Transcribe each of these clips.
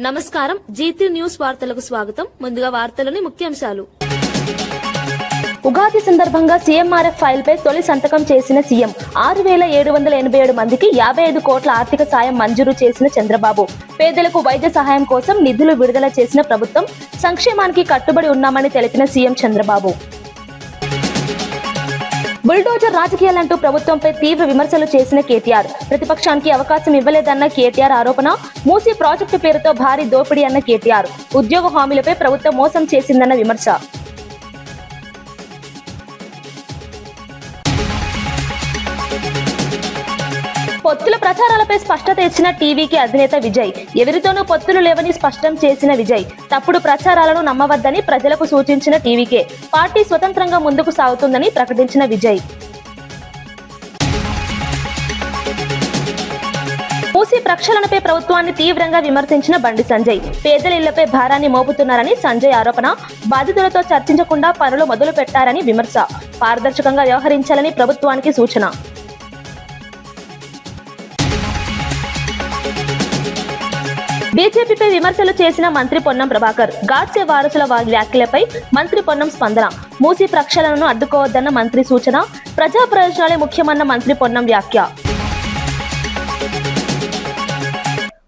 నమస్కారం. GT news వార్తలకు స్వాగతం. ముందుగా వార్తలోని ముఖ్యాంశాలు. ఉగాది సందర్భంగా సీఎంఆర్ఎఫ్ ఫైల్ పై తొలి సంతకం చేసిన సీఎం. 6,787 మందికి 55 కోట్ల ఆర్థిక సాయం మంజూరు చేసిన చంద్రబాబు. పేదలకు వైద్య సహాయం కోసం నిధులు విడుదల చేసిన ప్రభుత్వం. సంక్షేమానికి కట్టుబడి ఉన్నామని తెలిపిన సీఎం చంద్రబాబు. బుల్డోజర్ రాజకీయాలంటూ ప్రభుత్వంపై తీవ్ర విమర్శలు చేసిన కేటీఆర్. ప్రతిపక్షానికి అవకాశం ఇవ్వలేదన్న కేటీఆర్ ఆరోపణ. మూసీ ప్రాజెక్టు పేరుతో భారీ దోపిడీ అన్న కేటీఆర్. ఉద్యోగ హామీలపై ప్రభుత్వం మోసం చేసిందన్న విమర్శ. పొత్తుల ప్రచారాలపై స్పష్టత ఇచ్చిన టీవీకి అధినేత విజయ్. ఎవరితోనూ పొత్తులు లేవని స్పష్టం చేసిన విజయ్. తప్పుడు ప్రచారాలను నమ్మవద్దని ప్రజలకు సూచించిన టీవీకే. పార్టీ స్వతంత్రంగా ముందుకు సాగుతుందని ప్రకటించిన విజయ్. మూసీ ప్రక్షాళనపై ప్రభుత్వాన్ని తీవ్రంగా విమర్శించిన బండి సంజయ్. పేదల ఇళ్లపై భారాన్ని మోపుతున్నారని సంజయ్ ఆరోపణ. బాధితులతో చర్చించకుండా పనులు మొదలు పెట్టారని విమర్శ. పారదర్శకంగా వ్యవహరించాలని ప్రభుత్వానికి సూచన. బీజేపీపై విమర్శలు చేసిన మంత్రి పొన్నం ప్రభాకర్. గాడ్సే వారసుల వ్యాఖ్యలపై మంత్రి పొన్నం స్పందన. మూసీ ప్రక్షాళనను అడ్డుకోవద్దన్న మంత్రి సూచన. ప్రజా ప్రయోజనాలే ముఖ్యమన్న మంత్రి పొన్నం వ్యాఖ్య.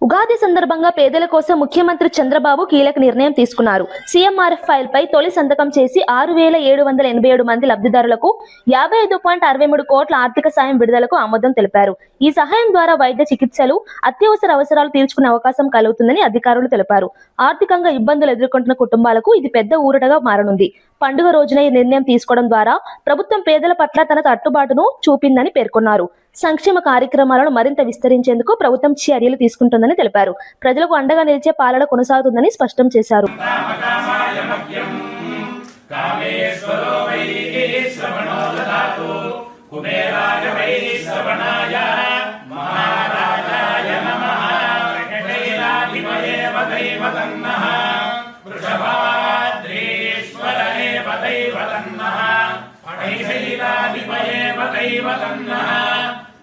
ఉగాది సందర్భంగా పేదల కోసం ముఖ్యమంత్రి చంద్రబాబు కీలక నిర్ణయం తీసుకున్నారు. సీఎంఆర్ఎఫ్ ఫైల్ పై తొలి సంతకం చేసి 6,787 మంది లబ్ధిదారులకు 55.63 కోట్ల ఆర్థిక సాయం విడుదలకు ఆమోదం తెలిపారు. ఈ సహాయం ద్వారా వైద్య చికిత్సలు, అత్యవసర అవసరాలు తీర్చుకునే అవకాశం కలుగుతుందని అధికారులు తెలిపారు. ఆర్థికంగా ఇబ్బందులు ఎదుర్కొంటున్న కుటుంబాలకు ఇది పెద్ద ఊరటగా మారనుంది. పండుగ రోజున ఈ నిర్ణయం తీసుకోవడం ద్వారా ప్రభుత్వం పేదల పట్ల తన కట్టుబాటును చూపిందని పేర్కొన్నారు. సంక్షేమ కార్యక్రమాలను మరింత విస్తరించేందుకు ప్రభుత్వం చర్యలు తీసుకుంటుందని తెలిపారు. ప్రజలకు అండగా నిలిచే పాలన కొనసాగుతుందని స్పష్టం చేశారు.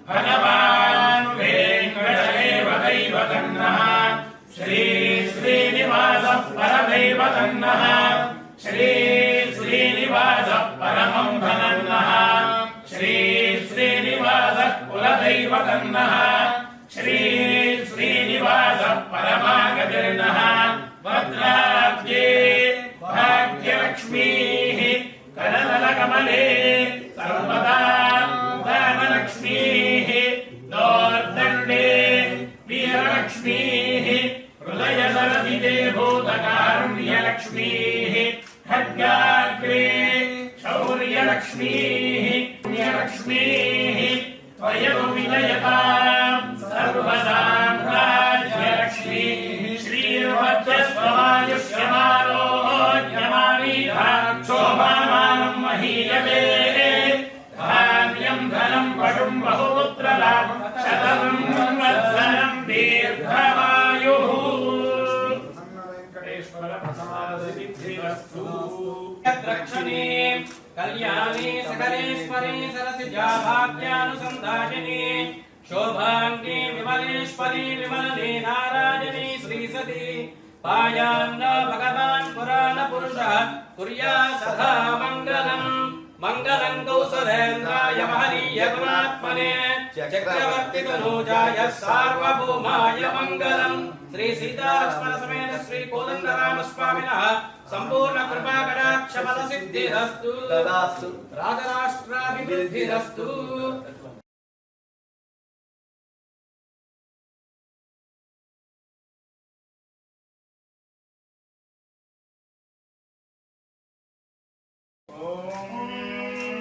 భగవాన్ వెంకటదేవ దైవతన్నః శ్రీ శ్రీనివాస పరదైవతన్నః శ్రీ శ్రీనివాస పరమం ధనన్నః శ్రీ శ్రీనివాస కులదైవతన్నః శ్రీ శ్రీనివాస పరమాగతిర్నః భద్రాబ్జే భాగ్యలక్ష్మీః కరదలకమలే సర్వదా ధనలక్ష్మీః దోర్దండే వీరలక్ష్మీః హృదయసరసిదే భూతకారుణ్యలక్ష్మీః ఖడ్గాగ్రే శౌర్యలక్ష్మీః పుణ్యలక్ష్మీః త్వయో విజయతాం సర్వసామ్రాజ్యలక్ష్మీః శ్రీర్వజ్రస్వమాయుష్యమారోగ్యమారీధా శోభామానం మహీయతే ధనం పశుం బహుపుత్రలాభం శతం వత్సరం దీర్ఘమాయుః. వెంకటేశ్వర ప్రసాదసిద్ధిరస్తు. రక్షణే కళ్యాణే సకలేశ్వరే సరసిజా భాగ్యానుసంధాయనే శోభాంగే విమలేశ్వరి విమలనే నారాయణే శ్రీసతి పాయాన్న భగవాన్ పురాణ పురుషః కుర్యా సదా మంగళం. మంగళం కౌసలేంద్రాయ మహనీయ గుణాత్మనే చక్రవర్తి తనూజాయ సార్వభౌమాయ మంగళం. శ్రీ సీతాలక్ష్మణ సమేత శ్రీ కోదండరామ స్వామినః సంపూర్ణ కృపా కటాక్ష ఫల సిద్ధిరస్తు. రాజరాష్ట్రాభివృద్ధిరస్తు.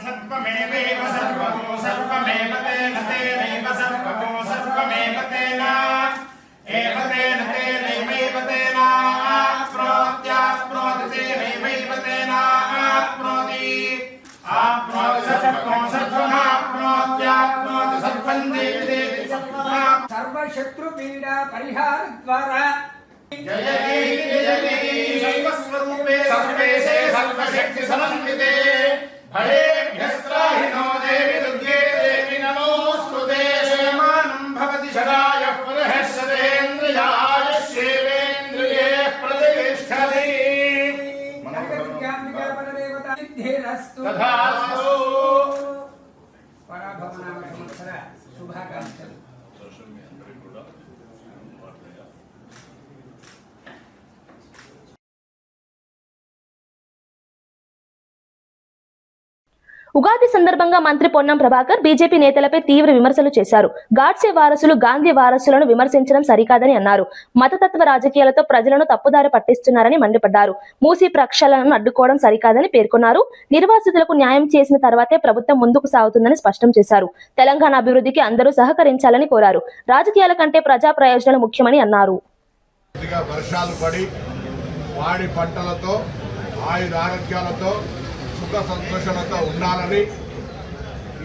सर्वमेव सर्वमो सर्वमेव तेन तेनैव सर्वमो सर्वमेव तेन एव तेन तेनैव तेन आप्नोत्याप्नोति तेनैव तेन आप्नोति आप्नोति सर्वमो सर्वमाप्नोत्याप्नोति सर्वं देवि देवि सर्वशत्रुपीडा परिहारद्वारा जय जय सर्वस्वरूपे सर्वेशे सर्वशक्ति समन्विते भयेभ्यस्त्राहिनो देवि दुर्गे देवि नमोऽस्तुते. शयमानं भवति शरायः पुनः शतेन्द्रियाय शिवेन्द्रिय ఉగాది సందర్భంగా మంత్రి పొన్నం ప్రభాకర్ బీజేపీ నేతలపై తీవ్ర విమర్శలు చేశారు. గాడ్సే వారసులు గాంధీ వారసులను విమర్శించడం సరికాదని అన్నారు. మతతత్వ రాజకీయాలతో ప్రజలను తప్పుదారి పట్టిస్తున్నారని మండిపడ్డారు. మూసీ ప్రక్షాళనను అడ్డుకోవడం సరికాదని పేర్కొన్నారు. నిర్వాసితులకు న్యాయం చేసిన తర్వాతే ప్రభుత్వం ముందుకు సాగుతుందని స్పష్టం చేశారు. తెలంగాణ అభివృద్ధికి అందరూ సహకరించాలని కోరారు. రాజకీయాల కంటే ప్రజా ప్రయోజనాలు ముఖ్యమని అన్నారు. వర్షాలు పడి వాడి పంటలతో ఆయుర ఆరోగ్యాలతో సుఖ సంతోషాలతో ఉండాలని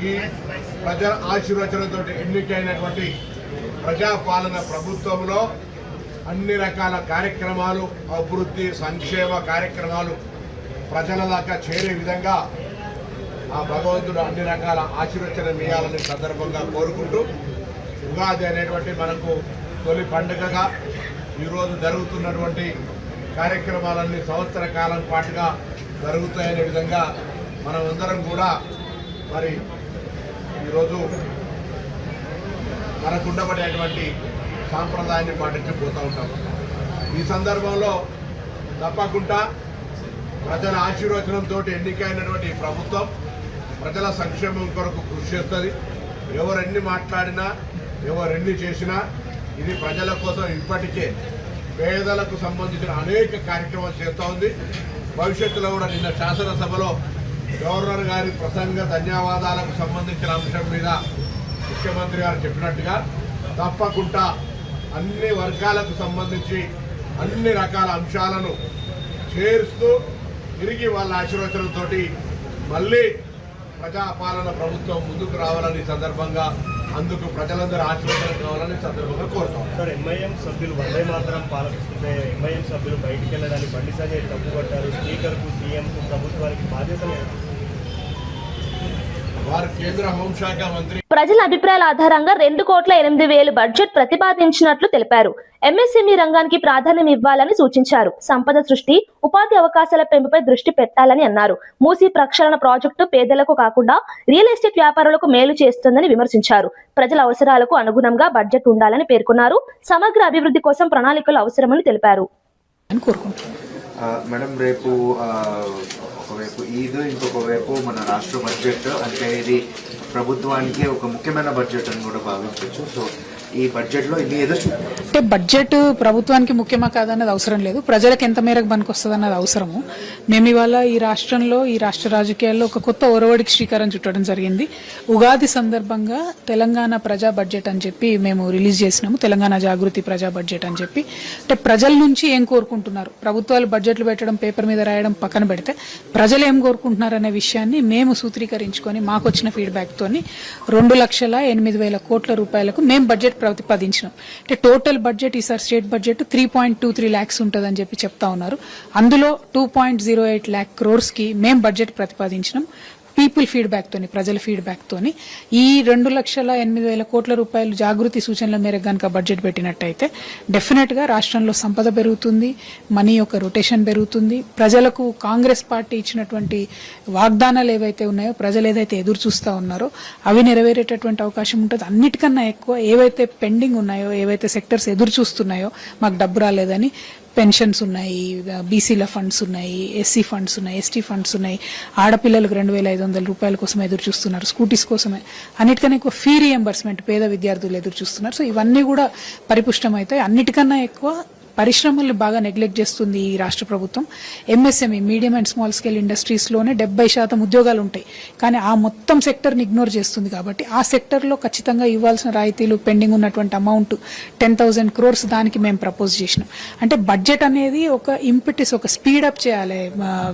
ఈ ప్రజల ఆశీర్వచనంతో ఎన్నికైనటువంటి ప్రజాపాలన ప్రభుత్వంలో అన్ని రకాల కార్యక్రమాలు అభివృద్ధి సంక్షేమ కార్యక్రమాలు ప్రజల దాకా చేరే విధంగా ఆ భగవంతుడు అన్ని రకాల ఆశీర్వచనం ఇవ్వాలని సందర్భంగా కోరుకుంటూ ఉగాది అనేటువంటి మనకు తొలి పండుగగా ఈరోజు జరుగుతున్నటువంటి కార్యక్రమాలన్నీ సంవత్సర కాలం పాటుగా జరుగుతాయనే విధంగా మనమందరం కూడా మరి ఈరోజు మనకుండబడేటువంటి సాంప్రదాయాన్ని పాటించిపోతూ ఉంటాం. ఈ సందర్భంలో తప్పకుండా ప్రజల ఆశీర్వచనంతో ఎన్నికైనటువంటి ప్రభుత్వం ప్రజల సంక్షేమం కొరకు కృషి చేస్తుంది. ఎవరెన్ని మాట్లాడినా ఎవరెన్ని చేసినా ఇది ప్రజల కోసం ఇప్పటికే పేదలకు సంబంధించిన అనేక కార్యక్రమాలు చేస్తూ ఉంది. భవిష్యత్తులో కూడా నిన్న శాసనసభలో గవర్నర్ గారి ప్రసంగ ధన్యవాదాలకు సంబంధించిన అంశం మీద ముఖ్యమంత్రి గారు చెప్పినట్టుగా తప్పకుండా అన్ని వర్గాలకు సంబంధించి అన్ని రకాల అంశాలను చేరుస్తూ తిరిగి వాళ్ళ ఆశీర్వచనంతో మళ్ళీ ప్రజాపాలన ప్రభుత్వం ముందుకు రావాలని సందర్భంగా అందుకు ప్రజలందరూ ఆశీర్వాదం కావాలని సందర్భంగా కోరుతాం. సార్, ఎంఐఎం సభ్యులు వందే మాత్రం పాలపిస్తుంటే ఎంఐఎం సభ్యులు బయటికి వెళ్ళడానికి బండి సంజయ్ తప్పుపట్టారు. స్పీకర్కు, సీఎంకు, ప్రభుత్వానికి బాధ్యత లేదు. వారు కేంద్ర హోంశాఖ మంత్రి ప్రజల అభిప్రాయాల ఆధారంగా 2,08,000 బడ్జెట్ ప్రతిపాదించినట్లు తెలిపారు. ఎంఎస్ఎంఈ రంగానికి ప్రాధాన్యం ఇవ్వాలని సూచించారు. సంపద సృష్టి, ఉపాధి అవకాశాల పెంపుపై దృష్టి పెట్టాలని అన్నారు. మూసీ ప్రక్షాళన ప్రాజెక్టు పేదలకు కాకుండా రియల్ ఎస్టేట్ వ్యాపారులకు మేలు చేస్తుందని విమర్శించారు. ప్రజల అవసరాలకు అనుగుణంగా బడ్జెట్ ఉండాలని పేర్కొన్నారు. సమగ్ర అభివృద్ధి కోసం ప్రణాళికలు అవసరమని తెలిపారు. మేడం, రేపు ఒకవైపు ఈద్, ఇంకొక వైపు మన రాష్ట్ర బడ్జెట్, అంటే ఇది ప్రభుత్వానికి ఒక ముఖ్యమైన బడ్జెట్ అని కూడా భావించవచ్చు. సో ఈ బడ్జెట్ లో ఇది ఏదో అంటే బడ్జెట్ ప్రభుత్వానికి ముఖ్యమా కాదన్నది అవసరం లేదు, ప్రజలకు ఎంత మేరకు పనికొస్తుంది అన్నది అవసరము. మేము ఇవాళ ఈ రాష్ట్రంలో, ఈ రాష్ట్ర రాజకీయాల్లో ఒక కొత్త ఒరవడికి శ్రీకారం చుట్టడం జరిగింది. ఉగాది సందర్భంగా తెలంగాణ ప్రజా బడ్జెట్ అని చెప్పి మేము రిలీజ్ చేసినాము. తెలంగాణ జాగృతి ప్రజా బడ్జెట్ అని చెప్పి, అంటే ప్రజల నుంచి ఏం కోరుకుంటున్నారు, ప్రభుత్వాలు బడ్జెట్లు పెట్టడం, పేపర్ మీద రాయడం పక్కన పెడితే ప్రజలు ఏం కోరుకుంటున్నారు అనే విషయాన్ని మేము సూత్రీకరించుకొని మాకు వచ్చిన ఫీడ్బ్యాక్ తోని 2,08,000 కోట్ల రూపాయలకు మేము బడ్జెట్ ప్రతిపాదించినాం. అంటే టోటల్ బడ్జెట్ ఈసారి స్టేట్ బడ్జెట్ 3.23 lakhs ఉంటుందని చెప్పి చెప్తా ఉన్నారు. అందులో 2.08 lakh crores కి మేము బడ్జెట్ ప్రతిపాదించినాం. పీపుల్ ఫీడ్బ్యాక్ తోని, ప్రజల ఫీడ్బ్యాక్ తోని ఈ 2,08,000 కోట్ల రూపాయలు జాగృతి సూచనల మేరకు కనుక బడ్జెట్ పెట్టినట్టయితే డెఫినెట్ గా రాష్ట్రంలో సంపద పెరుగుతుంది, మనీ యొక్క రొటేషన్ పెరుగుతుంది. ప్రజలకు కాంగ్రెస్ పార్టీ ఇచ్చినటువంటి వాగ్దానాలు ఏవైతే ఉన్నాయో, ప్రజలు ఏదైతే ఎదురు చూస్తా ఉన్నారో అవి నెరవేరేటటువంటి అవకాశం ఉంటుంది. అన్నిటికన్నా ఎక్కువ ఏవైతే పెండింగ్ ఉన్నాయో, ఏవైతే సెక్టర్స్ ఎదురు చూస్తున్నాయో, మాకు డబ్బు రాలేదని, పెన్షన్స్ ఉన్నాయి, బీసీల ఫండ్స్ ఉన్నాయి, ఎస్సీ ఫండ్స్ ఉన్నాయి, ఎస్టీ ఫండ్స్ ఉన్నాయి, ఆడపిల్లలకు 2,500 రూపాయల కోసం ఎదురు చూస్తున్నారు, స్కూటీస్ కోసమే, అన్నిటికన్నా ఎక్కువ ఫీ రియంబర్స్మెంట్ పేద విద్యార్థులు ఎదురు చూస్తున్నారు. సో ఇవన్నీ కూడా పరిపుష్టం అవుతాయి. అన్నిటికన్నా ఎక్కువ పరిశ్రమలు బాగా నెగ్లెక్ట్ చేస్తుంది ఈ రాష్ట్ర ప్రభుత్వం. MSME, medium and small scale industries లోనే 70% ఉద్యోగాలు ఉంటాయి, కానీ ఆ మొత్తం సెక్టర్ ని ఇగ్నోర్ చేస్తుంది. కాబట్టి ఆ సెక్టర్ లో ఖచ్చితంగా ఇవ్వాల్సిన రాయితీలు, పెండింగ్ ఉన్నటువంటి అమౌంట్ 10,000 crores దానికి మేము ప్రపోజ్ చేసినాం. అంటే బడ్జెట్ అనేది ఒక ఇంపిటిస్, ఒక స్పీడప్ చేయాలి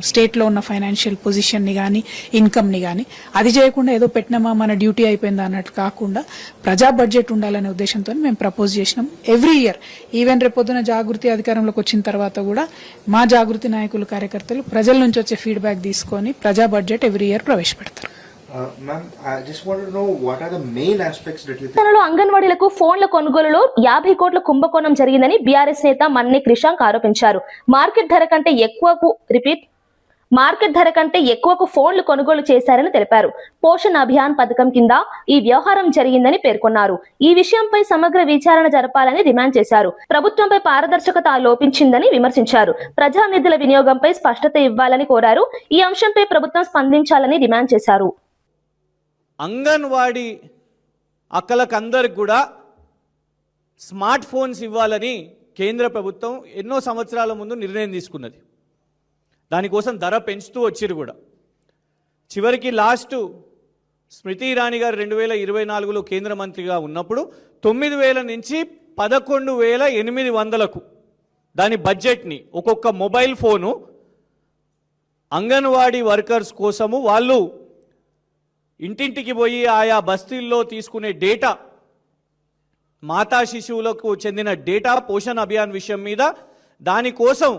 స్టేట్ లో ఉన్న ఫైనాన్షియల్ పొజిషన్ ని గానీ, ఇన్కమ్ ని గానీ. అది చేయకుండా ఏదో పెట్టినామా మన డ్యూటీ అయిపోయిందా అన్నట్టు కాకుండా ప్రజా బడ్జెట్ ఉండాలనే ఉద్దేశంతో మేము ప్రపోజ్ చేసినాం. ఎవ్రీ ఇయర్, ఈవెన్ రేపొద్దున జాగృతి అధికారంలోకి వచ్చిన తర్వాత కూడా మా జాగృతి నాయకులు, కార్యకర్తలు ప్రజల నుంచి వచ్చే ఫీడ్బ్యాక్ తీసుకొని ప్రజా బడ్జెట్ ఎవ్రీ ఇయర్ ప్రవేశపెడతారు. తెలంగాణలో అంగన్వాడీలకు ఫోన్ల కొనుగోలులో 50 కోట్ల కుంభకోణం జరిగిందని బీఆర్ఎస్ నేత మన్ని క్రిషాంక్ ఆరోపించారు. మార్కెట్ ధర కంటే ఎక్కువకు ఫోన్లు కొనుగోలు చేశారని తెలిపారు. పోషణ్ అభియాన్ పథకం కింద ఈ వ్యవహారం జరిగిందని పేర్కొన్నారు. ఈ విషయంపై సమగ్ర విచారణ జరపాలని డిమాండ్ చేశారు. ప్రభుత్వంపై పారదర్శకత లోపించిందని విమర్శించారు. ప్రజానిధుల వినియోగంపై స్పష్టత ఇవ్వాలని కోరారు. ఈ అంశంపై ప్రభుత్వం స్పందించాలని డిమాండ్ చేశారు. అంగన్వాడీ అక్కలకందరికి కూడా స్మార్ట్ ఫోన్స్ ఇవ్వాలని కేంద్ర ప్రభుత్వం ఎన్నో సంవత్సరాల ముందు నిర్ణయం తీసుకున్నది. దానికోసం ధర పెంచుతూ వచ్చిరు కూడా. చివరికి లాస్ట్ స్మృతి ఇరానీ గారు 2024లో కేంద్ర మంత్రిగా ఉన్నప్పుడు 9,000 నుంచి 11,800కు దాని బడ్జెట్ని ఒక్కొక్క మొబైల్ ఫోను అంగన్వాడీ వర్కర్స్ కోసము వాళ్ళు ఇంటింటికి పోయి ఆయా బస్తీల్లో తీసుకునే డేటా, మాతా శిశువులకు చెందిన డేటా పోషణ్ అభియాన్ విషయం మీద దానికోసం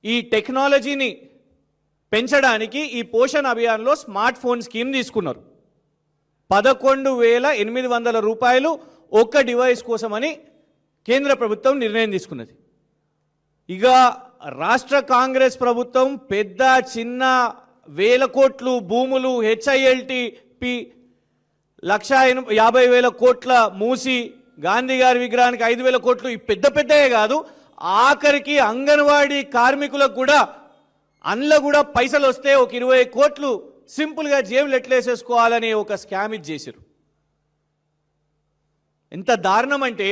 ఈ టెక్నాలజీని పెంచడానికి ఈ పోషణ్ అభియాన్లో స్మార్ట్ ఫోన్ స్కీమ్ తీసుకున్నారు. 11,800 రూపాయలు ఒక్క డివైస్ కోసమని కేంద్ర ప్రభుత్వం నిర్ణయం తీసుకున్నది. ఇక రాష్ట్ర కాంగ్రెస్ ప్రభుత్వం పెద్ద చిన్న వేల కోట్లు భూములు, HILTP 1,50,000 కోట్ల మూసి, గాంధీ గారి విగ్రహానికి 5,000 కోట్లు, ఈ పెద్ద పెద్దయే కాదు, ఆఖరికి అంగన్వాడీ కార్మికులకు కూడా అందులో కూడా పైసలు వస్తే ఒక 20 కోట్లు సింపుల్గా జేబులు ఎట్లేసేసుకోవాలని ఒక స్కామ్ చేశారు. ఎంత దారుణం అంటే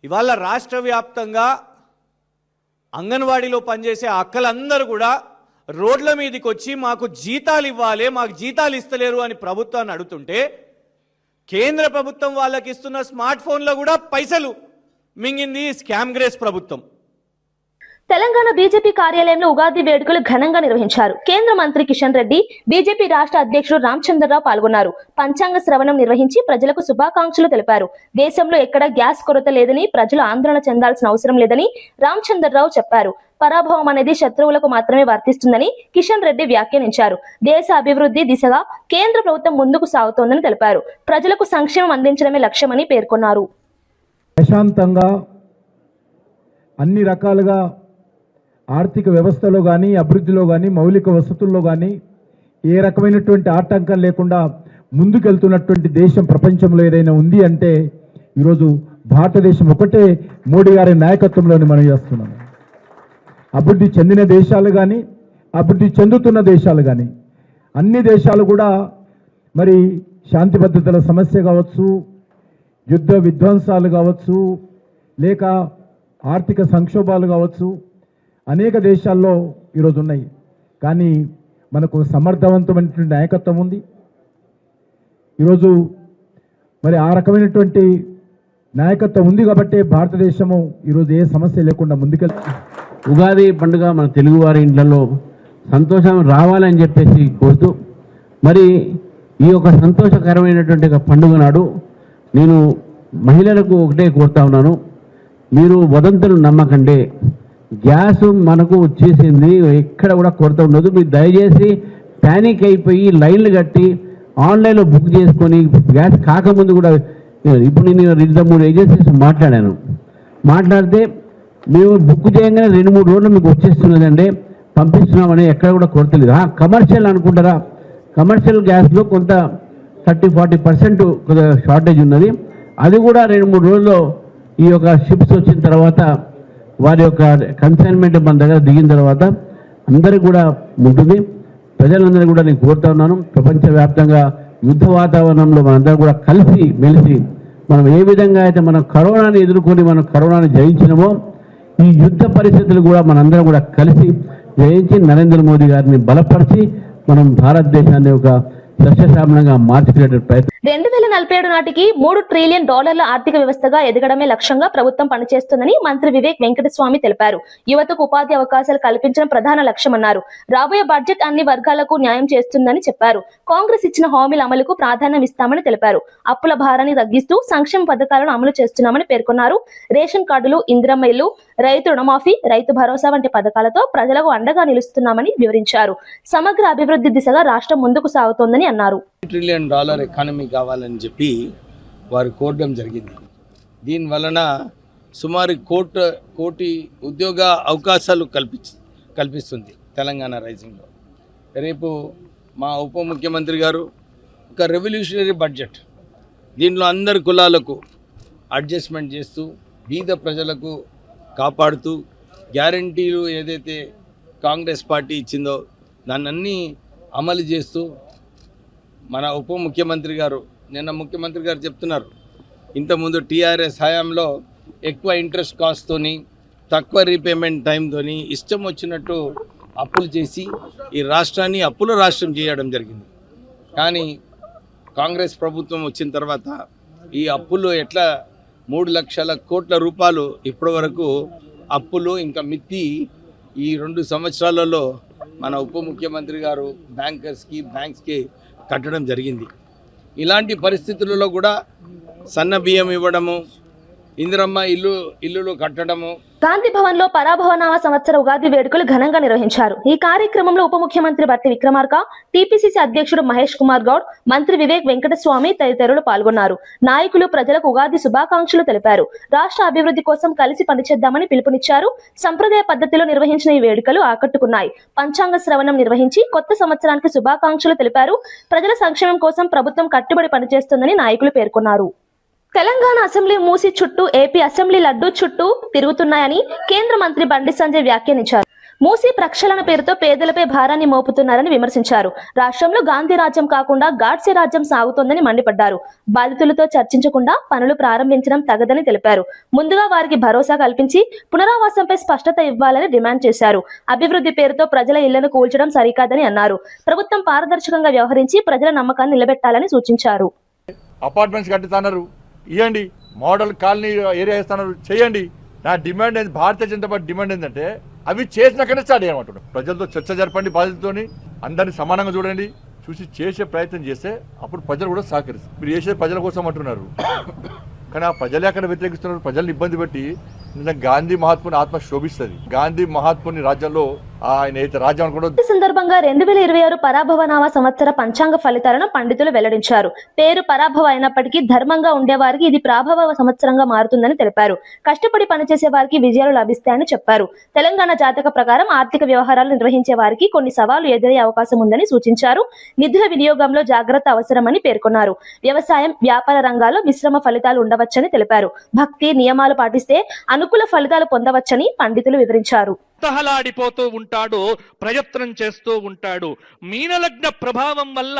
ఇవాళ రాష్ట్ర వ్యాప్తంగా అంగన్వాడీలో పనిచేసే అక్కలందరూ కూడా రోడ్ల మీదకి వచ్చి మాకు జీతాలు ఇవ్వాలి, మాకు జీతాలు ఇస్తలేరు అని ప్రభుత్వాన్ని అడుగుతుంటే కేంద్ర ప్రభుత్వం వాళ్ళకి ఇస్తున్న స్మార్ట్ ఫోన్లో కూడా పైసలు మింగింది స్కామ్ గ్రేస్ ప్రభుత్వం. తెలంగాణ బీజేపీ కార్యాలయంలో ఉగాది వేడుకలు ఘనంగా నిర్వహించారు. కేంద్ర మంత్రి కిషన్ రెడ్డి, బీజేపీ రాష్ట్ర అధ్యక్షుడు రామచంద్రరావు పాల్గొన్నారు. పంచాంగ శ్రవణం నిర్వహించి ప్రజలకు శుభాకాంక్షలు తెలిపారు. దేశంలో ఎక్కడా గ్యాస్ కొరత లేదని, ప్రజలు ఆందోళన చెందాల్సిన అవసరం లేదని రామచంద్రరావు చెప్పారు. పరాభవం అనేది శత్రువులకు మాత్రమే వర్తిస్తుందని కిషన్ రెడ్డి వ్యాఖ్యానించారు. దేశ అభివృద్ధి దిశగా కేంద్ర ప్రభుత్వం ముందుకు సాగుతోందని తెలిపారు. ప్రజలకు సంక్షేమం అందించడమే లక్ష్యమని పేర్కొన్నారు. ప్రశాంతంగా అన్ని రకాలుగా ఆర్థిక వ్యవస్థలో కానీ, అభివృద్ధిలో కానీ, మౌలిక వసతుల్లో కానీ ఏ రకమైనటువంటి ఆటంకం లేకుండా ముందుకెళ్తున్నటువంటి దేశం ప్రపంచంలో ఏదైనా ఉంది అంటే ఈరోజు భారతదేశం ఒకటే మోడీ గారి నాయకత్వంలోని మనం చేస్తున్నాం. అభివృద్ధి చెందిన దేశాలు కానీ, అభివృద్ధి చెందుతున్న దేశాలు కానీ అన్ని దేశాలు కూడా మరి శాంతి భద్రతల సమస్య కావచ్చు, యుద్ధ విధ్వంసాలు కావచ్చు, లేక ఆర్థిక సంక్షోభాలు కావచ్చు, అనేక దేశాల్లో ఈరోజు ఉన్నాయి. కానీ మనకు సమర్థవంతమైనటువంటి నాయకత్వం ఉంది. ఈరోజు మరి ఆ రకమైనటువంటి నాయకత్వం ఉంది కాబట్టి భారతదేశము ఈరోజు ఏ సమస్య లేకుండా ముందుకెళ్తుంది. ఉగాది పండుగ మన తెలుగువారి ఇండ్లలో సంతోషం రావాలని చెప్పేసి కోరుతూ, మరి ఈ యొక్క సంతోషకరమైనటువంటి పండుగ నాడు నేను మహిళలకు ఒకటే కోరుతా ఉన్నాను, మీరు వదంతులు నమ్మకండి. గ్యాస్ మనకు వచ్చేసింది, ఎక్కడ కూడా కొరత ఉండదు. మీరు దయచేసి ప్యానిక్ అయిపోయి లైన్లు కట్టి ఆన్లైన్లో బుక్ చేసుకొని గ్యాస్ కాకముందు కూడా, ఇప్పుడు నేను 2-3 ఏజెన్సీస్ మాట్లాడితే మేము బుక్ చేయగానే 2-3 రోజులు మీకు వచ్చేస్తున్నదండి, పంపిస్తున్నామని ఎక్కడ కూడా కొరత లేదు. కమర్షియల్ అనుకుంటారా, కమర్షియల్ గ్యాస్లో కొంత 30-40% షార్టేజ్ ఉన్నది. అది కూడా 2-3 రోజుల్లో ఈ యొక్క షిప్స్ వచ్చిన తర్వాత, వారి యొక్క కన్సైన్మెంట్ మన దగ్గర దిగిన తర్వాత అందరికీ కూడా ఉంటుంది. ప్రజలందరూ కూడా నేను కోరుతా ఉన్నాను, ప్రపంచవ్యాప్తంగా యుద్ధ వాతావరణంలో మనందరం కూడా కలిసి మెలిసి మనం ఏ విధంగా అయితే మనం కరోనాని ఎదుర్కొని మనం కరోనాని జయించినామో, ఈ యుద్ధ పరిస్థితులు కూడా మనందరం కూడా కలిసి జయించి నరేంద్ర మోదీ గారిని బలపరిచి మనం భారతదేశాన్ని ఒక సస్యశ్యామలంగా మార్చుకునే ప్రయత్నం. 2047 నాటికి $3 ట్రిలియన్ ఆర్థిక వ్యవస్థగా ఎదగడమే లక్ష్యంగా ప్రభుత్వం పనిచేస్తుందని మంత్రి వివేక్ వెంకటస్వామి తెలిపారు. యువతకు ఉపాధి అవకాశాలు కల్పించడం ప్రధాన లక్ష్యమన్నారు. రాబోయే బడ్జెట్ అన్ని వర్గాలకు న్యాయం చేస్తుందని చెప్పారు. కాంగ్రెస్ ఇచ్చిన హామీల అమలుకు ప్రాధాన్యం ఇస్తామని తెలిపారు. అప్పుల భారాన్ని తగ్గిస్తూ సంక్షేమ పథకాలను అమలు చేస్తున్నామని పేర్కొన్నారు. రేషన్ కార్డులు, ఇందిరమ్మ ఇల్లు, రైతు రుణమాఫీ, రైతు భరోసా వంటి పథకాలతో ప్రజలకు అండగా నిలుస్తున్నామని వివరించారు. సమగ్ర అభివృద్ధి దిశగా రాష్ట్రం ముందుకు సాగుతోందని అన్నారు. $1 ట్రిలియన్ ఎకానమీ కావాలని చెప్పి వారు కోరడం జరిగింది. దీనివలన సుమారు కోటి ఉద్యోగ అవకాశాలు కల్పిస్తుంది తెలంగాణ రైజింగ్లో. రేపు మా ఉప ముఖ్యమంత్రి గారు ఒక రెవల్యూషనరీ బడ్జెట్, దీంట్లో అందరి కులాలకు అడ్జస్ట్మెంట్ చేస్తూ బీద ప్రజలకు కాపాడుతూ గ్యారంటీలు ఏదైతే కాంగ్రెస్ పార్టీ ఇచ్చిందో దాన్ని అన్నీ అమలు చేస్తూ మన ఉప ముఖ్యమంత్రి గారు నిన్న ముఖ్యమంత్రి గారు చెప్తున్నారు, ఇంతకుముందు టీఆర్ఎస్ హయాంలో ఎక్కువ ఇంట్రెస్ట్ కాస్ట్తోని తక్కువ రీపేమెంట్ టైంతోని ఇష్టం వచ్చినట్టు అప్పులు చేసి ఈ రాష్ట్రాన్ని అప్పుల రాష్ట్రం చేయడం జరిగింది. కానీ కాంగ్రెస్ ప్రభుత్వం వచ్చిన తర్వాత ఈ అప్పులు ఎట్లా 3 లక్షల కోట్ల రూపాయలు ఇప్పటి వరకు అప్పులు ఇంకా మిత్తి ఈ 2 సంవత్సరాలలో మన ఉప ముఖ్యమంత్రి గారు బ్యాంక్స్కి కట్టడం జరిగింది. ఇలాంటి పరిస్థితులలో కూడా సన్న బియ్యం ఇవ్వడము, ఇందిరమ్మ ఇల్లులు కట్టడము. గాంధీ భవన్ లో పరాభవనామ సంవత్సర ఉగాది వేడుకలు ఘనంగా నిర్వహించారు. ఈ కార్యక్రమంలో ఉప ముఖ్యమంత్రి బట్టి విక్రమార్క, టీపీసీసీ అధ్యక్షుడు మహేష్ కుమార్ గౌడ్, మంత్రి వివేక్ వెంకటస్వామి తదితరులు పాల్గొన్నారు. నాయకులు ప్రజలకు ఉగాది శుభాకాంక్షలు తెలిపారు. రాష్ట్ర అభివృద్ధి కోసం కలిసి పనిచేద్దామని పిలుపునిచ్చారు. సంప్రదాయ పద్ధతిలో నిర్వహించిన ఈ వేడుకలు ఆకట్టుకున్నాయి. పంచాంగ శ్రవణం నిర్వహించి కొత్త సంవత్సరానికి శుభాకాంక్షలు తెలిపారు. ప్రజల సంక్షేమం కోసం ప్రభుత్వం కట్టుబడి పనిచేస్తుందని నాయకులు పేర్కొన్నారు. తెలంగాణ అసెంబ్లీ మూసి చుట్టూ ఏపీ అసెంబ్లీ లడ్డూ చుట్టూ తిరుగుతున్నాయని కేంద్ర మంత్రి బండి సంజయ్ వ్యాఖ్యానించారు. మూసి ప్రక్షాళన పేరుతో పేదలపై భారాన్ని మోపుతున్నారని విమర్శించారు. రాష్ట్రంలో గాంధీ రాజ్యం కాకుండా గాడ్సే రాజ్యం సాగుతోందని మండిపడ్డారు. బాధితులతో చర్చించకుండా పనులు ప్రారంభించడం తగదని తెలిపారు. ముందుగా వారికి భరోసా కల్పించి పునరావాసంపై స్పష్టత ఇవ్వాలని డిమాండ్ చేశారు. అభివృద్ధి పేరుతో ప్రజల ఇళ్లను కూల్చడం సరికాదని అన్నారు. ప్రభుత్వం పారదర్శకంగా వ్యవహరించి ప్రజల నమ్మకాన్ని నిలబెట్టాలని సూచించారు. అపార్ట్మెంట్స్ కట్టుతున్నారు, ఇవ్వండి. మోడల్ కాలనీ ఏరియా ఇస్తున్నారు, చేయండి. నా డిమాండ్ ఏంది, భారతీయ జనతా పార్టీ డిమాండ్ ఏంటంటే అవి చేసినాకనే స్టార్ట్ చేయమంటున్నాం. ప్రజలతో చర్చ జరపండి, బాధితులతోని అందరినీ సమానంగా చూడండి, చూసి చేసే ప్రయత్నం చేస్తే అప్పుడు ప్రజలు కూడా సహకరిస్తారు. మీరు చేసేది ప్రజల కోసం అంటున్నారు, కానీ ఆ ప్రజలే అక్కడ వ్యతిరేకిస్తున్నారు. ప్రజల్ని ఇబ్బంది పెట్టి గాంధీ మహాత్ముని ఆత్మ శోభిస్తుంది. గాంధీ మహాత్ముని రాజ్యంలో ఆయన అయితే రాజ్యం కూడా. ఈ సందర్భంగా 2026 పరాభవనామ సంవత్సర పంచాంగ ఫలితాలను పండితులు వెల్లడించారు. పేరు పరాభవ అయినప్పటికీ ధర్మంగా ఉండేవారికి ఇది ప్రాభవ సంవత్సరంగా మారుతుందని తెలిపారు. కష్టపడి పనిచేసే వారికి విజయాలు లభిస్తాయని చెప్పారు. తెలంగాణ జాతక ప్రకారం ఆర్థిక వ్యవహారాలు నిర్వహించే వారికి కొన్ని సవాళ్లు ఎదురయ్యే అవకాశం ఉందని సూచించారు. నిధుల వినియోగంలో జాగ్రత్త అవసరమని పేర్కొన్నారు. వ్యవసాయం, వ్యాపార రంగాల్లో మిశ్రమ ఫలితాలు ఉండవచ్చని తెలిపారు. భక్తి నియమాలు పాటిస్తే అనుకూల ఫలితాలు పొందవచ్చని పండితులు వివరించారు. తహలాడిపోతూ ఉంటాడు, ప్రయత్నం చేస్తూ ఉంటాడు. మీనలగ్న ప్రభావం వల్ల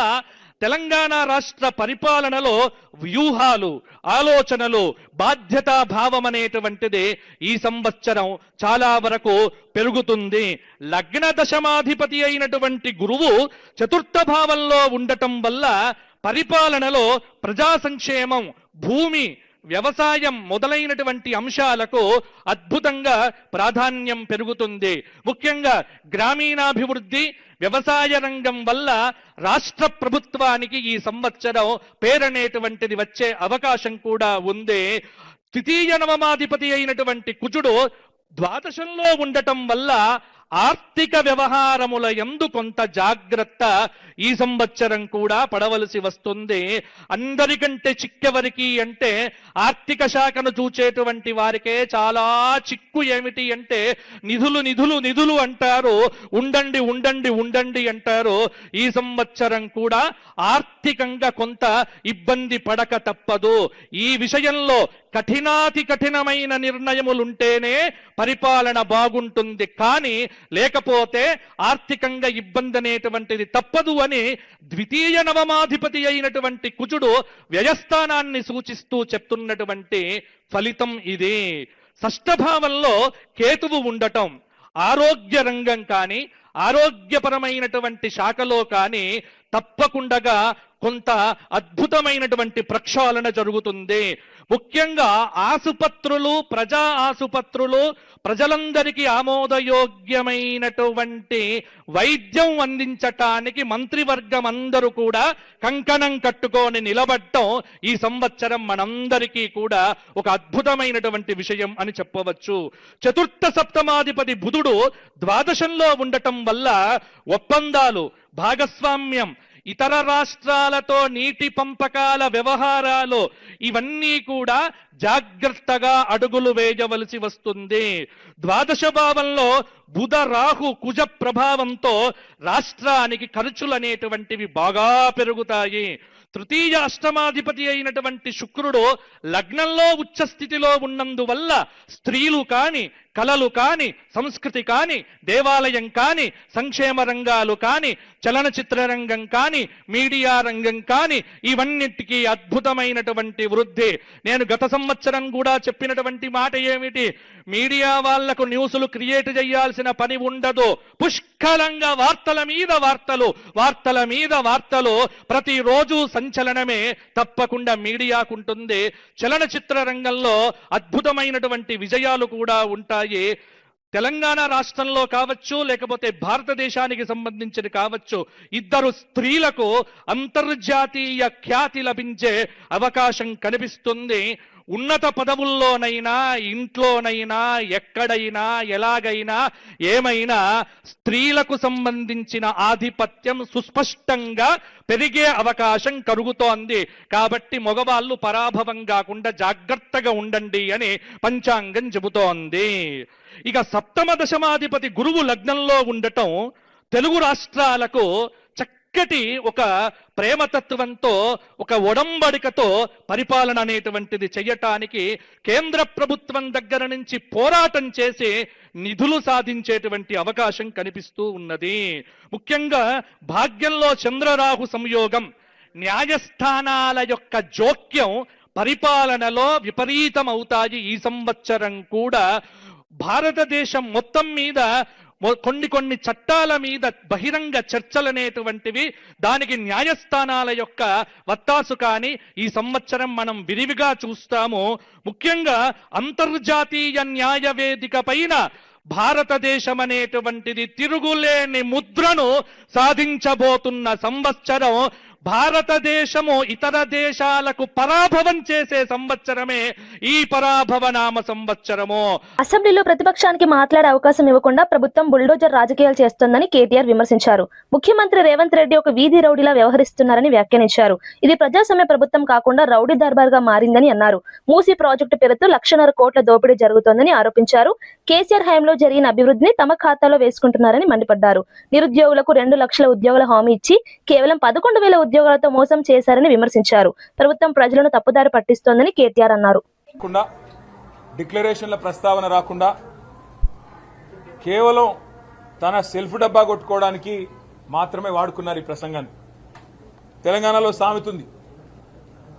తెలంగాణ రాష్ట్ర పరిపాలనలో వ్యూహాలు, ఆలోచనలు, బాధ్యతా భావం అనేటువంటిది ఈ సంవత్సరం చాలా వరకు పెరుగుతుంది. లగ్న దశమాధిపతి అయినటువంటి గురువు చతుర్థ భావంలో ఉండటం వల్ల పరిపాలనలో ప్రజా సంక్షేమం, భూమి, వ్యవసాయం మొదలైనటువంటి అంశాలకు అద్భుతంగా ప్రాధాన్యం పెరుగుతుంది. ముఖ్యంగా గ్రామీణాభివృద్ధి, వ్యవసాయ రంగం వల్ల రాష్ట్ర ప్రభుత్వానికి ఈ సంవత్సరం పేరనేటువంటిది వచ్చే అవకాశం కూడా ఉంది. ద్వితీయ నవమాధిపతి అయినటువంటి కుజుడు ద్వాదశంలో ఉండటం వల్ల ఆర్థిక వ్యవహారముల యందు కొంత జాగ్రత్త ఈ సంవత్సరం కూడా పడవలసి వస్తుంది. అందరికంటే చిక్కెవరికి అంటే ఆర్థిక శాఖను చూచేటువంటి వారికే చాలా చిక్కు. ఏమిటి అంటే నిధులు నిధులు నిధులు అంటారు, ఉండండి ఉండండి ఉండండి అంటారు. ఈ సంవత్సరం కూడా ఆర్థికంగా కొంత ఇబ్బంది పడక తప్పదు. ఈ విషయంలో కఠినాతి కఠినమైన నిర్ణయములుంటేనే పరిపాలన బాగుంటుంది, కానీ లేకపోతే ఆర్థికంగా ఇబ్బంది అనేటువంటిది తప్పదు అని ద్వితీయ నవమాధిపతి అయినటువంటి కుజుడు వ్యయస్థానాన్ని సూచిస్తూ చెప్తున్నటువంటి ఫలితం ఇది. షష్ఠభావంలో కేతువు ఉండటం ఆరోగ్య రంగం కానీ ఆరోగ్యపరమైనటువంటి శాఖలో కానీ తప్పకుండా కొంత అద్భుతమైనటువంటి ప్రక్షాళన జరుగుతుంది. ముఖ్యంగా ఆసుపత్రులు, ప్రజా ఆసుపత్రులు, ప్రజలందరికీ ఆమోదయోగ్యమైనటువంటి వైద్యం అందించటానికి మంత్రివర్గం అందరూ కూడా కంకణం కట్టుకొని నిలబడటం ఈ సంవత్సరం మనందరికీ కూడా ఒక అద్భుతమైనటువంటి విషయం అని చెప్పవచ్చు. చతుర్థ సప్తమాధిపతి బుధుడు ద్వాదశంలో ఉండటం వల్ల ఒప్పందాలు, భాగస్వామ్యం, ఇతర రాష్ట్రాలతో నీటి పంపకాల వ్యవహారాలు ఇవన్నీ కూడా జాగ్రత్తగా అడుగులు వేయవలసి వస్తుంది. ద్వాదశ భావంలో బుధ రాహు కుజ ప్రభావంతో రాష్ట్రానికి ఖర్చులు అనేటువంటివి బాగా పెరుగుతాయి. తృతీయ అష్టమాధిపతి అయినటువంటి శుక్రుడు లగ్నంలో ఉచ్చస్థితిలో ఉన్నందువల్ల స్త్రీలు కాని, కళలు కాని, సంస్కృతి కాని, దేవాలయం కాని, సంక్షేమ రంగాలు కాని, చలనచిత్ర రంగం కాని, మీడియా రంగం కాని, ఇవన్నిటికీ అద్భుతమైనటువంటి వృద్ధి. నేను గత సంవత్సరం కూడా చెప్పినటువంటి మాట ఏమిటి? మీడియా వాళ్లకు న్యూస్లు క్రియేట్ చేయాల్సిన పని ఉండదు. పుష్కలంగా వార్తల మీద వార్తలు, వార్తల మీద వార్తలు, ప్రతిరోజు సంచలనమే తప్పకుండా మీడియాకుంటుంది. చలనచిత్ర రంగంలో అద్భుతమైనటువంటి విజయాలు కూడా ఉంటాయి. తెలంగాణ రాష్ట్రంలో కావచ్చు, లేకపోతే భారతదేశానికి సంబంధించి కావచ్చు, ఇద్దరు స్త్రీలకు అంతర్జాతీయ ఖ్యాతి లభించే అవకాశం కనిపిస్తుంది. ఉన్నత పదవుల్లోనైనా, ఇంట్లోనైనా, ఎక్కడైనా, ఎలాగైనా, ఏమైనా స్త్రీలకు సంబంధించిన ఆధిపత్యం సుస్పష్టంగా పెరిగే అవకాశం కలుగుతోంది. కాబట్టి మగవాళ్ళు పరాభవం కాకుండా జాగ్రత్తగా ఉండండి అని పంచాంగం చెబుతోంది. ఇక సప్తమ దశమాధిపతి గురువు లగ్నంలో ఉండటం తెలుగు రాష్ట్రాలకు చక్కటి ఒక ప్రేమతత్వంతో, ఒక ఒడంబడికతో పరిపాలన అనేటువంటిది చేయటానికి కేంద్ర ప్రభుత్వం దగ్గర నుంచి పోరాటం చేసి నిధులు సాధించేటువంటి అవకాశం కనిపిస్తూ ఉన్నది. ముఖ్యంగా భాగ్యంలో చంద్రరాహు సంయోగం, న్యాయస్థానాల యొక్క జోక్యం పరిపాలనలో విపరీతమవుతాయి. ఈ సంవత్సరం కూడా భారతదేశం మొత్తం మీద కొన్ని చట్టాల మీద బహిరంగ చర్చలనేటువంటివి, దానికి న్యాయస్థానాల యొక్క వత్తాసు కానీ ఈ సంవత్సరం మనం విరివిగా చూస్తాము. ముఖ్యంగా అంతర్జాతీయ న్యాయవేదిక పైన భారతదేశం అనేటువంటిది తిరుగులేని ముద్రను సాధించబోతున్న సంవత్సరం. భారతదేశము ఇతర దేశాలకు పరాభవం చేసే సంవత్సరమే ఈ పరాభవ నామ సంవత్సరము. అసెంబ్లీలో ప్రతిపక్షానికి మాట్లాడే అవకాశం ఇవ్వకుండా ప్రభుత్వం బుల్డోజర్ రాజకీయాలు చేస్తోందని కేటీఆర్ విమర్శించారు. ముఖ్యమంత్రి రేవంత్ రెడ్డి ఒక వీధి రౌడీలా వ్యవహరిస్తున్నారని వ్యాఖ్యానించారు. ఇది ప్రజాస్వామ్య ప్రభుత్వం కాకుండా రౌడీ దర్బార్ గా మారిందని అన్నారు. మూసీ ప్రాజెక్టు పేరుతో 1,50,000 కోట్ల దోపిడీ జరుగుతోందని ఆరోపించారు. కేసీఆర్ హయాంలో జరిగిన అభివృద్ధిని తమ ఖాతాలో వేసుకుంటున్నారని మండిపడ్డారు. నిరుద్యోగులకు 2 లక్షల ఉద్యోగాల హామీ ఇచ్చి కేవలం 11,000 ఉద్యోగాలతో మోసం చేశారని విమర్శించారు. ప్రభుత్వం ప్రజలను తప్పుదారి పట్టిస్తోందని కేటీఆర్ అన్నారు. డిక్లరేషన్ల ప్రస్తావన రాకుండా కేవలం తన సెల్ఫ్ డబ్బా కొట్టుకోవడానికి మాత్రమే వాడుకున్నారు ఈ ప్రసంగాన్ని. తెలంగాణలో సామెతుంది,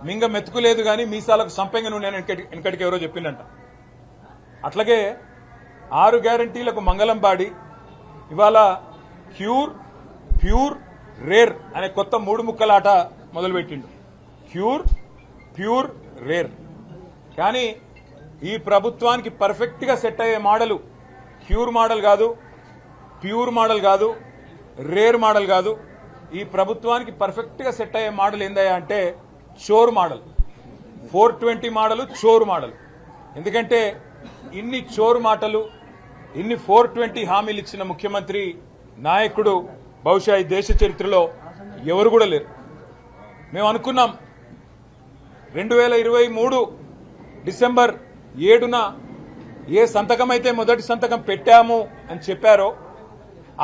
మింగ మెతుకులేదు కానీ మీసాలకు సంపెంగ నేను వెనకటికి ఎవరో చెప్పిందంట. అట్లాగే 6 గ్యారంటీలకు మంగళం పాడి ఇవాళ క్యూర్, ప్యూర్, రేర్ అనే కొత్త 3 ముక్కలాట మొదలుపెట్టిండు. Cure, pure, rare. కానీ ఈ ప్రభుత్వానికి పర్ఫెక్ట్ గా సెట్ అయ్యే మోడల్ క్యూర్ మోడల్ కాదు, ప్యూర్ మోడల్ కాదు, రేర్ మోడల్ కాదు. ఈ ప్రభుత్వానికి పర్ఫెక్ట్ గా సెట్ అయ్యే మోడల్ ఏందయ్యా అంటే చోర్ మోడల్, 420 మోడల్, చోర్ మోడల్. ఎందుకంటే ఇన్ని చోర్ మాటలు, ఇన్ని 420 హామీలు ఇచ్చిన ముఖ్యమంత్రి, నాయకుడు బహుశా ఈ దేశ చరిత్రలో ఎవరు కూడా లేరు. మేము అనుకున్నాం 2023 డిసెంబర్ 7న ఏ సంతకం అయితే మొదటి సంతకం పెట్టాము అని చెప్పారో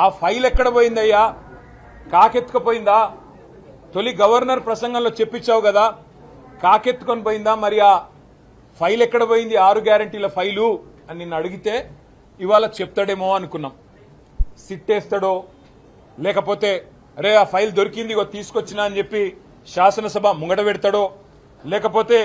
ఆ ఫైల్ ఎక్కడ పోయిందయ్యా? కాకెత్తుకుపోయిందా? తొలి గవర్నర్ ప్రసంగంలో చెప్పించావు కదా, కాకెత్తుకొని పోయిందా? మరి ఆ ఫైల్ ఎక్కడ పోయింది? 6 గ్యారంటీల ఫైలు అని నిన్ను అడిగితే ఇవాళ చెప్తాడేమో అనుకున్నాం. సిట్టేస్తాడో, లేకపోతే అరే ఆ ఫైల్ దొరికింది తీసుకొచ్చినా అని చెప్పి శాసనసభ ముంగడ పెడతాడో, లేకపోతే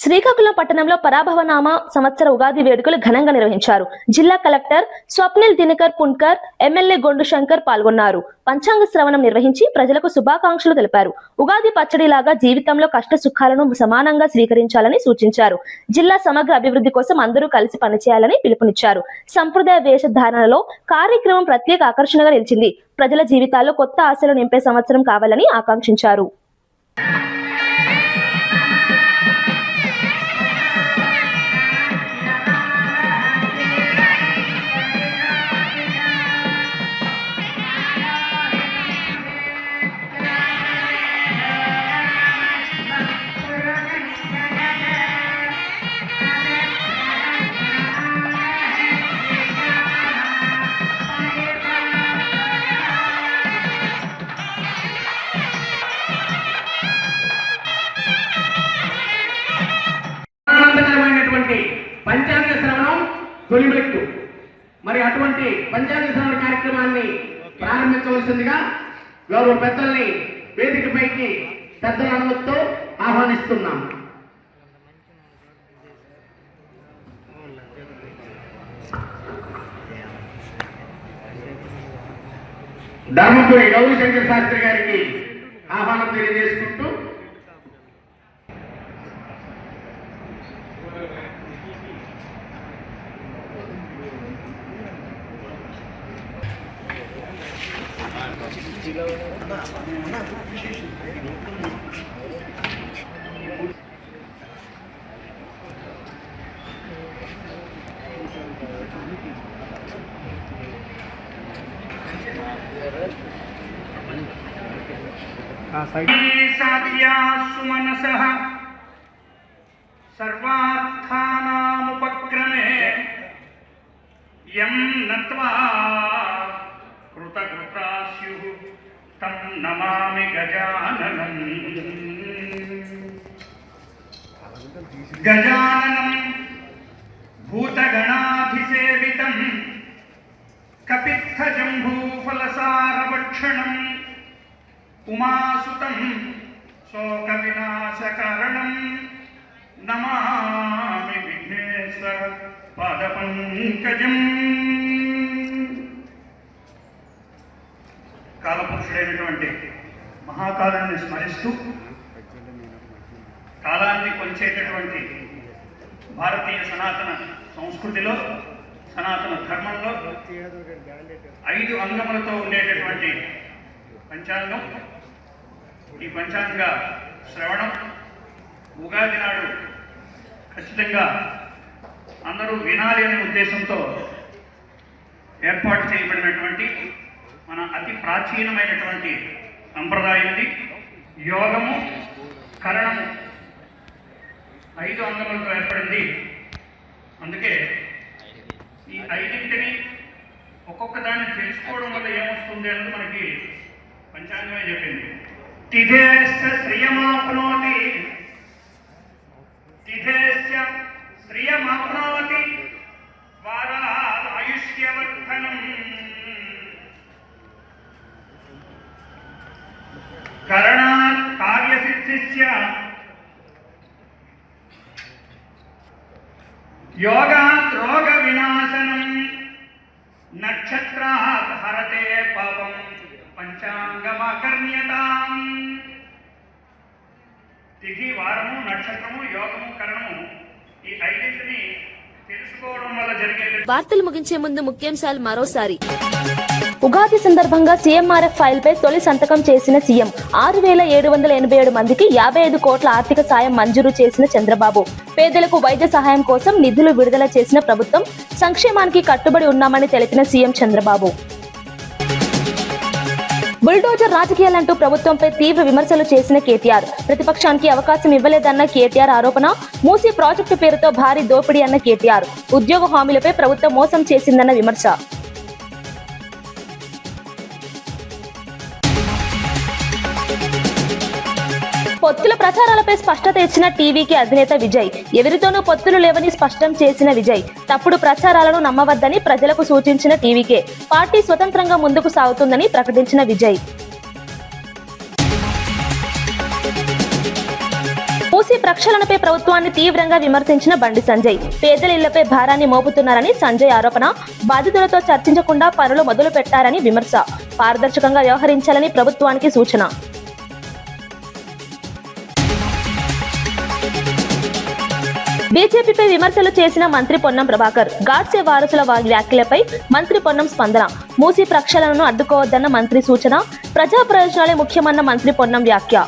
శ్రీకాకుళం పట్టణంలో పరాభవనామ సంవత్సర ఉగాది వేడుకలు ఘనంగా నిర్వహించారు. జిల్లా కలెక్టర్ స్వప్నిల్ దినకర్ పున్కర్, ఎమ్మెల్యే గొండు శంకర్ పాల్గొన్నారు. పంచాంగ శ్రవణం నిర్వహించి ప్రజలకు శుభాకాంక్షలు తెలిపారు. ఉగాది పచ్చడిలాగా జీవితంలో కష్ట సుఖాలను సమానంగా స్వీకరించాలని సూచించారు. జిల్లా సమగ్ర అభివృద్ధి కోసం అందరూ కలిసి పనిచేయాలని పిలుపునిచ్చారు. సంప్రదాయ వేషధారణలో కార్యక్రమం ప్రత్యేక ఆకర్షణగా నిలిచింది. ప్రజల జీవితాల్లో కొత్త ఆశలు నింపే సంవత్సరం కావాలని ఆకాంక్షించారు. తొలిమెట్టు. మరి అటువంటి పంచాయతీ సవరణ కార్యక్రమాన్ని ప్రారంభించవలసిందిగా గౌరవ పెద్దల్ని వేదికపైకి పెద్దల అనుమతితో ఆహ్వానిస్తున్నాం. ధర్మపురి గౌరీశంకర్ శాస్త్రి గారికి ఆహ్వానం తెలియజేసుకుంటూ సుమనసః సర్వార్థానాముపక్రమే యం నత్వా కృతకృతాస్యుః తం నమామి గజాననం. గజాననం భూతగణాభిసేవితం కపిత్థజంబూఫలసారభక్షణం ఉమాసుతం శోక వినాశకారణం నమామి విఘ్నేశ పాదపంకజం. కాలపురుషుడైనటువంటి మహాకాలాన్ని స్మరిస్తూ కాలాన్ని కొలిచేటటువంటి భారతీయ సనాతన సంస్కృతిలో, సనాతన ధర్మంలో 5 అంగములతో ఉండేటటువంటి పంచాంగం. ఈ పంచాంగ శ్రవణం ఉగాది నాడు ఖచ్చితంగా అందరూ వినాలి అనే ఉద్దేశంతో ఏర్పాటు చేయబడినటువంటి మన అతి ప్రాచీనమైనటువంటి సంప్రదాయం ఇది. యోగము, కరణము 5 అంగములతో ఏర్పడింది. అందుకే ఈ 5ంటిని ఒక్కొక్క దాన్ని తెలుసుకోవడం వల్ల ఏమొస్తుంది అన్నది మనకి పంచాంగమే చెప్పింది. తిథేశ్చ శ్రియమాప్నోతి, తిథేశ్చ శ్రియమాప్నోతి వారాద్ ఆయుష్యవర్ధనం. కరణాత్ కార్యసిద్ధిస్య, యోగాత్ రోగ వినాశనం, నక్షత్రాత్ హరతే పాపం పంచాంగమాకర్ణ్యతాం. తిథి, వారము, నక్షత్రము, యోగము, కరణము ఈ 5ంటిని తెలుసుకోవడం వల్ల జరిగే. వార్తలు ముగించే ముందు ముఖ్యాంశాలు మరోసారి. ఉగాది సందర్భంగా సీఎంఆర్ఎఫ్ ఫైల్ పై తొలి సంతకం చేసిన సీఎం. 6,787 మందికి 55 కోట్ల ఆర్థిక సాయం మంజూరు చేసిన చంద్రబాబు. పేదలకు వైద్య సహాయం కోసం నిధులు విడుదల చేసిన ప్రభుత్వం. సంక్షేమానికి కట్టుబడి ఉన్నామని తెలిపిన సీఎం చంద్రబాబు. బుల్డోజర్ రాజకీయాలంటూ ప్రభుత్వంపై తీవ్ర విమర్శలు చేసిన కేటీఆర్. ప్రతిపక్షానికి అవకాశం ఇవ్వలేదన్న కేటీఆర్ ఆరోపణ. మూసీ ప్రాజెక్టు పేరుతో భారీ దోపిడీ అన్న కేటీఆర్. ఉద్యోగ హామీలపై ప్రభుత్వం మోసం చేసిందన్న విమర్శ. పొత్తుల ప్రచారాలపై స్పష్టత ఇచ్చిన టీవీకి అధినేత విజయ్. ఎవరితోనూ పొత్తులు లేవని స్పష్టం చేసిన విజయ్. తప్పుడు ప్రచారాలను నమ్మవద్దని ప్రజలకు సూచించిన టీవీకే. పార్టీ స్వతంత్రంగా ముందుకు సాగుతుందని ప్రకటించిన విజయ్. మూసీ ప్రక్షాళనపై ప్రభుత్వాన్ని తీవ్రంగా విమర్శించిన బండి సంజయ్. పేదల ఇళ్లపై భారాన్ని మోపుతున్నారని సంజయ్ ఆరోపణ. బాధితులతో చర్చించకుండా పనులు మొదలు పెట్టారని విమర్శ. పారదర్శకంగా వ్యవహరించాలని ప్రభుత్వానికి సూచన. బీజేపీపై విమర్శలు చేసిన మంత్రి పొన్నం ప్రభాకర్. గాడ్సే వారసుల వ్యాఖ్యలపై మంత్రి పొన్నం స్పందన. మూసీ ప్రక్షాళనను అడ్డుకోవద్దన్న మంత్రి సూచన. ప్రజా ప్రయోజనాలే ముఖ్యమన్న మంత్రి పొన్నం వ్యాఖ్య.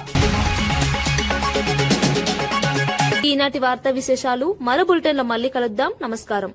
ఈనాటి వార్తా విశేషాలు మరో బులెటిన్లో మళ్ళీ కలుద్దాం. నమస్కారం.